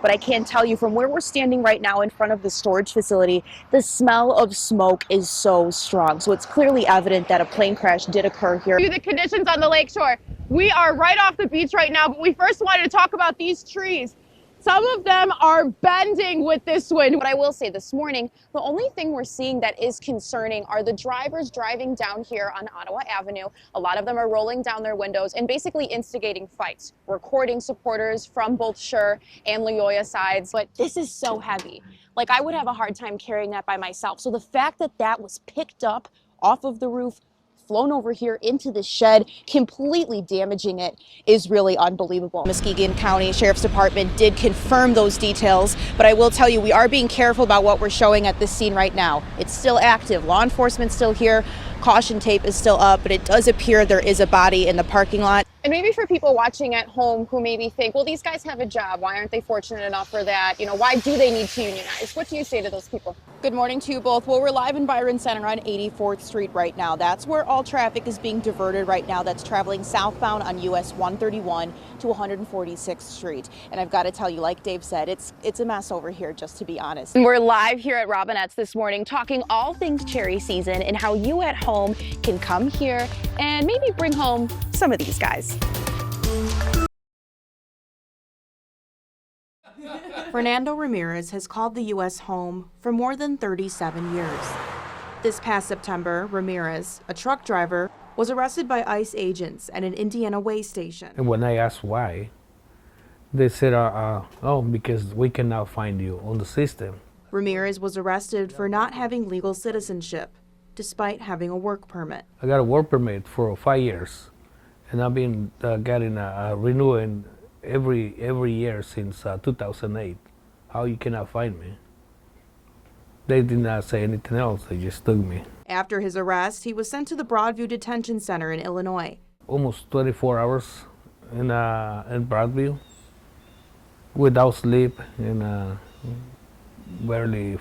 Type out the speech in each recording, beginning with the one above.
but I can tell you from where we're standing right now in front of the storage facility, the smell of smoke is so strong. So it's clearly evident that a plane crash did occur here. The conditions on the lakeshore. We are right off the beach right now, but we first wanted to talk about these trees. Some of them are bending with this wind. But I will say this morning, the only thing we're seeing that is concerning are the drivers driving down here on Ottawa Avenue. A lot of them are rolling down their windows and basically instigating fights, recording supporters from both Sure and Loyola sides. But this is so heavy. Like, I would have a hard time carrying that by myself. So the fact that that was picked up off of the roof, flown over here into the shed, completely damaging it, is really unbelievable. Muskegon County Sheriff's Department did confirm those details, but I will tell you, we are being careful about what we're showing at this scene right now. It's still active. Law enforcement's still here. Caution tape is still up, but it does appear there is a body in the parking lot. And maybe for people watching at home who maybe think, well, these guys have a job. Why aren't they fortunate enough for that? You know, why do they need to unionize? What do you say to those people? Good morning to you both. Well, we're live in Byron Center on 84th Street right now. That's where all traffic is being diverted right now. That's traveling southbound on US 131 to 146th Street. And I've got to tell you, like Dave said, it's a mess over here, just to be honest. And we're live here at Robinette's this morning talking all things cherry season and how you at home can come here and maybe bring home some of these guys. Fernando Ramirez has called the U.S. home for more than 37 years. This past September, Ramirez, a truck driver, was arrested by ICE agents at an Indiana way station. And when I asked why, they said, oh, because we can now find you on the system. Ramirez was arrested for not having legal citizenship, despite having a work permit. I got a work permit for 5 years, and I've been getting renewing every year since 2008. How you cannot find me? They did not say anything else. They just took me. After his arrest, he was sent to the Broadview Detention Center in Illinois. Almost 24 hours in Broadview, without sleep and barely,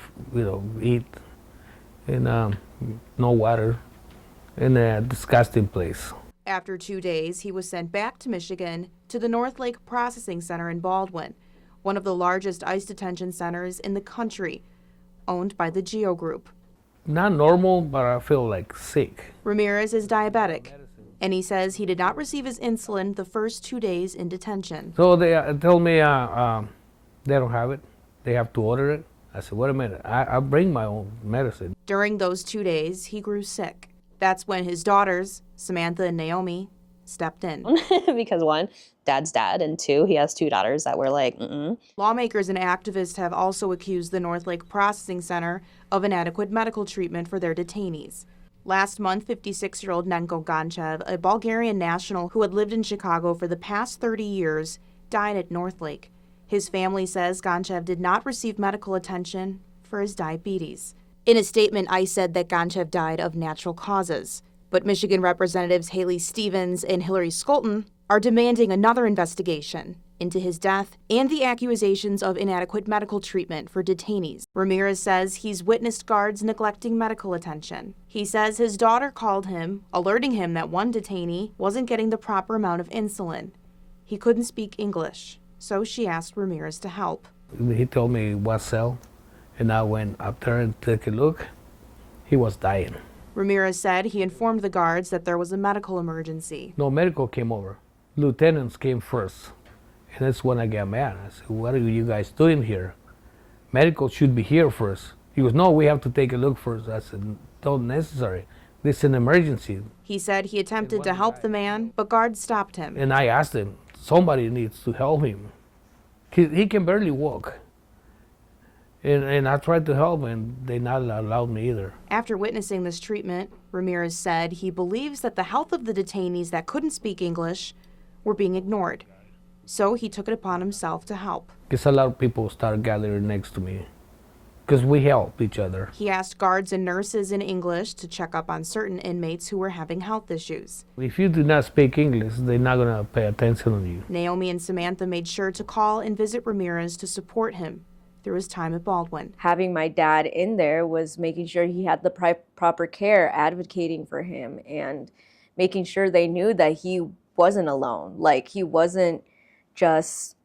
eat, and no water, in a disgusting place. After 2 days, he was sent back to Michigan to the North Lake Processing Center in Baldwin, one of the largest ICE detention centers in the country, owned by the Geo Group. Not normal, but I feel like sick. Ramirez is diabetic, and he says he did not receive his insulin the first 2 days in detention. So they tell me they don't have it. They have to order it. I said, wait a minute, I bring my own medicine. During those 2 days, he grew sick. That's when his daughters, Samantha and Naomi, stepped in. Because one, dad's dad, and two, he has two daughters that were like, Lawmakers and activists have also accused the North Lake Processing Center of inadequate medical treatment for their detainees. Last month, 56-year-old Nenko Ganchev, a Bulgarian national who had lived in Chicago for the past 30 years, died at North Lake. His family says Ganchev did not receive medical attention for his diabetes. In a statement, ICE said that Ganchev died of natural causes. But Michigan Representatives Haley Stevens and Hillary Skolton are demanding another investigation into his death and the accusations of inadequate medical treatment for detainees. Ramirez says he's witnessed guards neglecting medical attention. He says his daughter called him, alerting him that one detainee wasn't getting the proper amount of insulin. He couldn't speak English, so she asked Ramirez to help. He told me what cell, and I went up there and took a look. He was dying. Ramirez said he informed the guards that there was a medical emergency. No medical came over. Lieutenants came first. And that's when I got mad. I said, what are you guys doing here? Medical should be here first. He goes, no, we have to take a look first. I said, not necessary. This is an emergency. He said he attempted to help the man, but guards stopped him. And I asked him, somebody needs to help him. He can barely walk. And I tried to help, and they not allowed me either. After witnessing this treatment, Ramirez said he believes that the health of the detainees that couldn't speak English were being ignored. So he took it upon himself to help. Because a lot of people started gathering next to me, because we help each other. He asked guards and nurses in English to check up on certain inmates who were having health issues. If you do not speak English, they're not going to pay attention on you. Naomi and Samantha made sure to call and visit Ramirez to support him through his time at Baldwin. Having my dad in there was making sure he had the proper care, advocating for him, and making sure they knew that he wasn't alone. Like, he wasn't just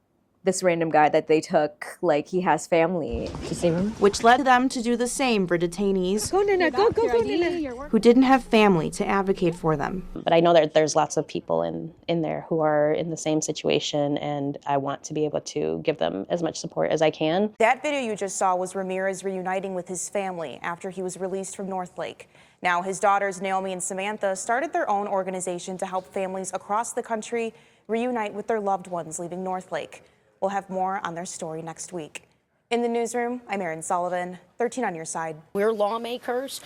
this random guy that they took, like he has family. To save him? Which led them to do the same for detainees Go, Nina, go, Nina. who didn't have family to advocate for them. But I know that there's lots of people in there who are in the same situation, and I want to be able to give them as much support as I can. That video you just saw was Ramirez reuniting with his family after he was released from Northlake. Now his daughters Naomi and Samantha started their own organization to help families across the country reunite with their loved ones leaving Northlake. We'll have more on their story next week. In the newsroom, I'm Erin Sullivan, 13 on your side. We're lawmakers.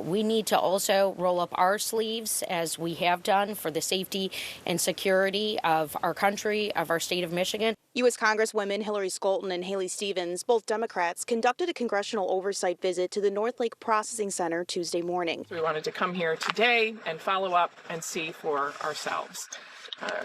We need to also roll up our sleeves, as we have done, for the safety and security of our country, of our state of Michigan. U.S. Congresswomen Hillary Scholten and Haley Stevens, both Democrats, conducted a congressional oversight visit to the Northlake Processing Center Tuesday morning. We wanted to come here today and follow up and see for ourselves.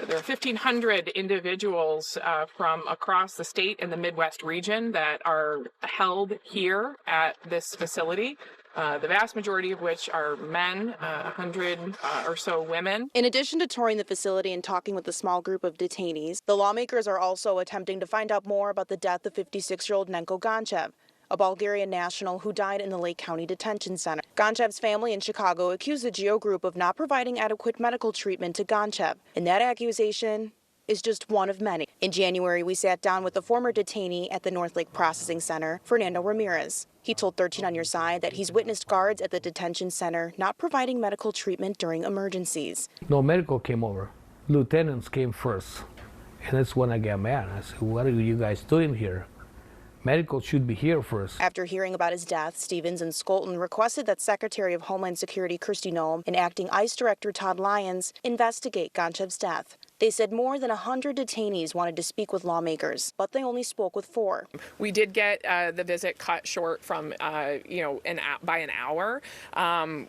There are 1,500 individuals from across the state and the Midwest region that are held here at this facility, the vast majority of which are men, 100 or so women. In addition to touring the facility and talking with a small group of detainees, the lawmakers are also attempting to find out more about the death of 56-year-old Nenko Ganchev, a Bulgarian national who died in the Lake County Detention Center. Ganchev's family in Chicago accused the GEO group of not providing adequate medical treatment to Ganchev, and that accusation is just one of many. In January, we sat down with the former detainee at the Northlake Processing Center, Fernando Ramirez. He told 13 on your side that he's witnessed guards at the detention center not providing medical treatment during emergencies. No medical came over. Lieutenants came first. And that's when I got mad. I said, what are you guys doing here? Medical should be here first. After hearing about his death, Stevens and Scholten requested that Secretary of Homeland Security Kristi Noem and Acting ICE Director Todd Lyons investigate Ganchev's death. They said more than 100 detainees wanted to speak with lawmakers, but they only spoke with 4. We did get the visit cut short from, by an hour,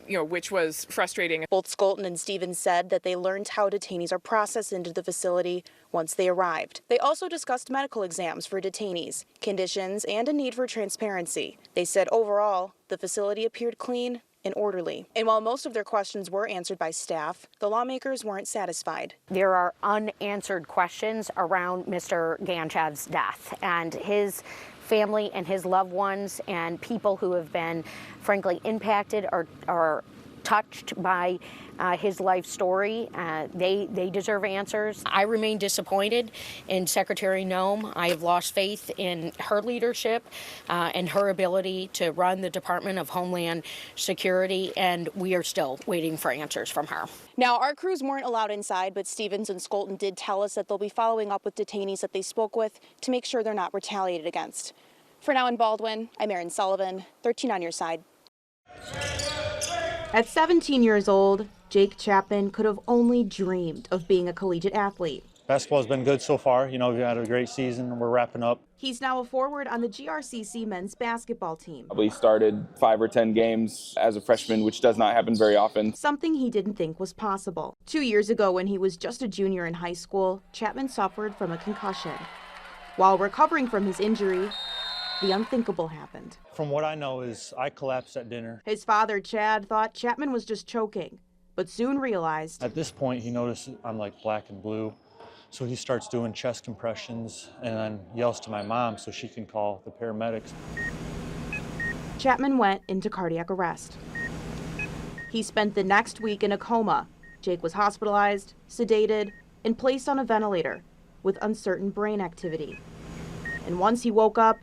which was frustrating. Both Scholten and Stevens said that they learned how detainees are processed into the facility once they arrived. They also discussed medical exams for detainees, conditions, and a need for transparency. They said overall, the facility appeared clean and orderly. And while most of their questions were answered by staff, the lawmakers weren't satisfied. There are unanswered questions around Mr. Ganchev's death, and his family and his loved ones and people who have been, frankly, impacted or touched by his life story. They deserve answers. I remain disappointed in Secretary Noem. I have lost faith in her leadership and her ability to run the Department of Homeland Security, and we are still waiting for answers from her. Now, our crews weren't allowed inside, but Stevens and Scholten did tell us that they'll be following up with detainees that they spoke with to make sure they're not retaliated against. For now in Baldwin, I'm Erin Sullivan, 13 on your side. At 17 years old, Jakob Chapman could have only dreamed of being a collegiate athlete. Basketball's been good so far. We've had a great season. We're wrapping up. He's now a forward on the GRCC men's basketball team. We started 5 or 10 games as a freshman, which does not happen very often. Something he didn't think was possible. 2 years ago, when he was just a junior in high school, Chapman suffered from a concussion. While recovering from his injury, the unthinkable happened. From what I know is I collapsed at dinner. His father, Chad, thought Chapman was just choking, but soon realized. At this point, he noticed I'm like black and blue. So he starts doing chest compressions and then yells to my mom so she can call the paramedics. Chapman went into cardiac arrest. He spent the next week in a coma. Jake was hospitalized, sedated, and placed on a ventilator with uncertain brain activity. And once he woke up,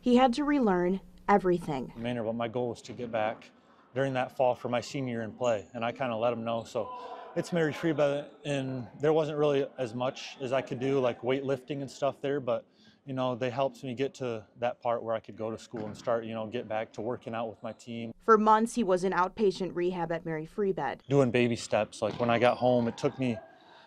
he had to relearn everything. But my goal was to get back during that fall for my senior year and play, and I kind of let him know. So it's Mary Freebed, and there wasn't really as much as I could do, like weightlifting and stuff there, but they helped me get to that part where I could go to school and start, get back to working out with my team. For months, he was in outpatient rehab at Mary Freebed. Doing baby steps, like when I got home, it took me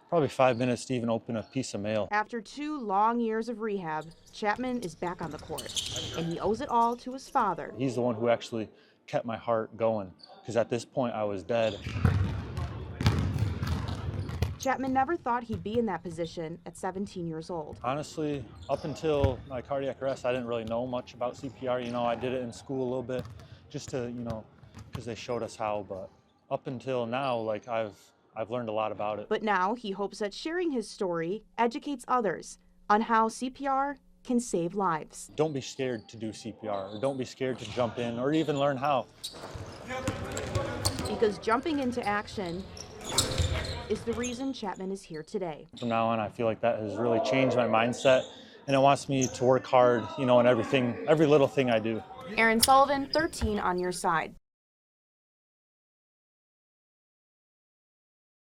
probably 5 minutes to even open a piece of mail. After 2 long years of rehab, Chapman is back on the court, and he owes it all to his father. He's the one who actually kept my heart going, because at this point I was dead. Chapman never thought he'd be in that position at 17 years old. Honestly, up until my cardiac arrest, I didn't really know much about CPR. I did it in school a little bit just to, because they showed us how, but up until now, I've learned a lot about it. But now he hopes that sharing his story educates others, on how CPR can save lives. Don't be scared to do CPR, or don't be scared to jump in, or even learn how. Because jumping into action is the reason Chapman is here today. From now on, I feel like that has really changed my mindset, and it wants me to work hard, you know, in every little thing I do. Erin Sullivan, 13 on your side.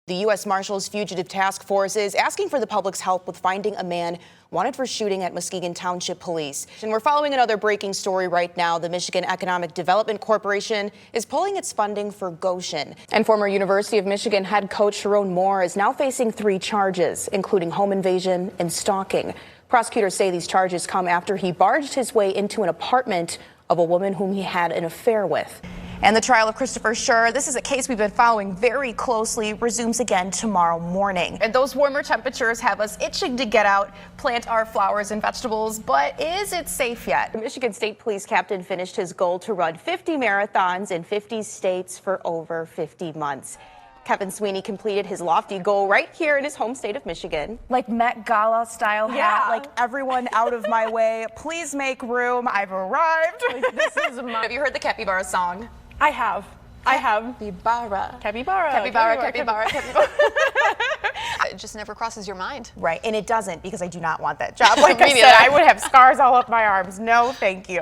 The U.S. Marshals Fugitive Task Force is asking for the public's help with finding a man wanted for shooting at Muskegon Township Police. And we're following another breaking story right now. The Michigan Economic Development Corporation is pulling its funding for Goshen. And former University of Michigan head coach Sharon Moore is now facing 3 charges, including home invasion and stalking. Prosecutors say these charges come after he barged his way into an apartment of a woman whom he had an affair with. And the trial of Christopher Schur, this is a case we've been following very closely, resumes again tomorrow morning. And those warmer temperatures have us itching to get out, plant our flowers and vegetables, but is it safe yet? The Michigan State Police captain finished his goal to run 50 marathons in 50 states for over 50 months. Kevin Sweeney completed his lofty goal right here in his home state of Michigan. Like Met Gala style hat, Like everyone out of my way. Please make room. I've arrived. this is my... Have you heard the Capybara song? I have. Capybara. Capybara. Capybara, capybara, capybara. It just never crosses your mind. Right, and it doesn't, because I do not want that job. Like I said, I would have scars all up my arms. No, thank you.